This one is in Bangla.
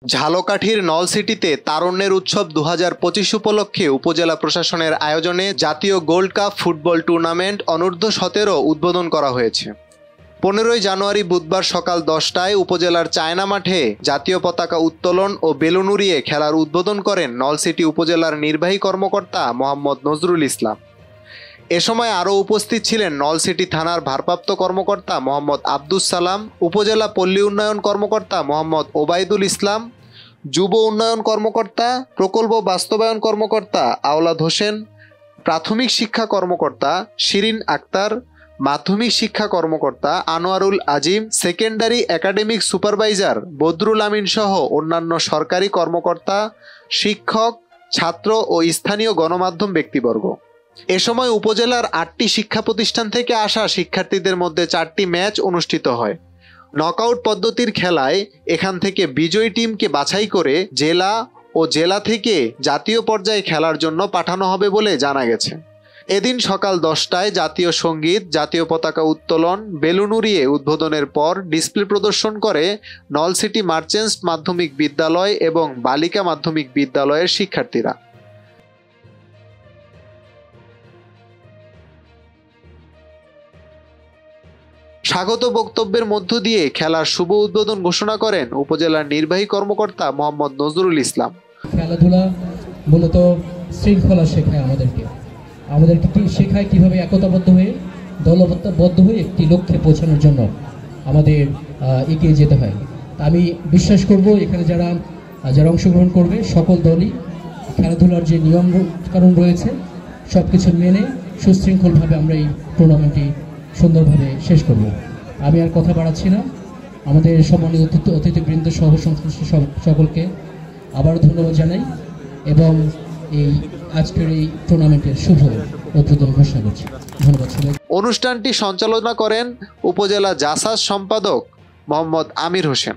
ঝালকাঠির নলসিটিতে তারুণ্যের উৎসব ২০২৫ উপলক্ষে উপজেলা প্রশাসনের আয়োজনে জাতীয় গোল্ড কাপ ফুটবল টুর্নামেন্ট অনূর্ধ্ব-১৭ উদ্বোধন করা হয়েছে। ১৫ই জানুয়ারি বুধবার সকাল ১০টায় উপজেলার চায়না মাঠে জাতীয় পতাকা উত্তোলন ও বেলুন উড়িয়ে খেলার উদ্বোধন করেন নলসিটি উপজেলার নির্বাহী কর্মকর্তা মোহাম্মদ নজরুল ইসলাম। এ সময় আরও উপস্থিত ছিলেন নলসিটি থানার ভারপ্রাপ্ত কর্মকর্তা মোহাম্মদ আব্দুস সালাম, উপজেলা পল্লী উন্নয়ন কর্মকর্তা মোহাম্মদ ওবায়দুল ইসলাম, যুব উন্নয়ন কর্মকর্তা, প্রকল্প বাস্তবায়ন কর্মকর্তা আওলাদ হোসেন, প্রাথমিক শিক্ষা কর্মকর্তা শিরিন আক্তার, মাধ্যমিক শিক্ষা কর্মকর্তা Anwarul Azim, secondary academic supervisor Badrul আমিন সহ অন্যান্য সরকারি কর্মকর্তা, শিক্ষক, ছাত্র ও স্থানীয় গণমাধ্যম ব্যক্তিবর্গ। এ সময় উপজেলার ৮টি শিক্ষা প্রতিষ্ঠান থেকে আসা শিক্ষার্থীদের মধ্যে 4টি ম্যাচ অনুষ্ঠিত হয়। নকআউট পদ্ধতির খেলায় এখান থেকে বিজয়ী টিমকে বাছাই করে জেলা ও জেলা থেকে জাতীয় পর্যায়ে খেলার জন্য পাঠানো হবে বলে জানা গেছে। এদিন সকাল 10টায় জাতীয় সঙ্গীত, জাতীয় পতাকা উত্তোলন, বেলুন উড়িয়ে উদ্বোধনের পর ডিসপ্লে প্রদর্শন করে নলসিটি মার্চেন্টস মাধ্যমিক বিদ্যালয় এবং বালিকা মাধ্যমিক বিদ্যালয়ের শিক্ষার্থীরা। স্বাগত বক্তব্যের মধ্য দিয়ে খেলার শুভ উদ্বোধন ঘোষণা করেন উপজেলার নির্বাহী কর্মকর্তা মোহাম্মদ নজরুল ইসলাম। খেলাধুলা মূলত শৃঙ্খলা শেখায় আমাদেরকে শেখায় কিভাবে একতাবদ্ধ হয়ে দলবদ্ধ হয়ে একটি লক্ষ্যে পৌঁছানোর জন্য আমাদের এগিয়ে যেতে হয়। আমি বিশ্বাস করব এখানে যারা অংশগ্রহণ করবে সকল দলই খেলাধুলার যে নিয়ম কানুন রয়েছে সব কিছু মেনে সুশৃঙ্খলভাবে আমরা এই টুর্নামেন্টটি সুন্দরভাবে শেষ করব। আমি আর কথা বাড়াচ্ছি না। আমাদের সম্মানিত অতিথিবৃন্দ সহ সংশ্লিষ্ট সকলকে আবারও ধন্যবাদ জানাই এবং এই আজকের এই টুর্নামেন্টের শুভ উদ্বোধন ঘোষণা করছি। ধন্যবাদ সবাই। অনুষ্ঠানটি সঞ্চালনা করেন উপজেলা জাসাস সম্পাদক মোহাম্মদ আমির হোসেন।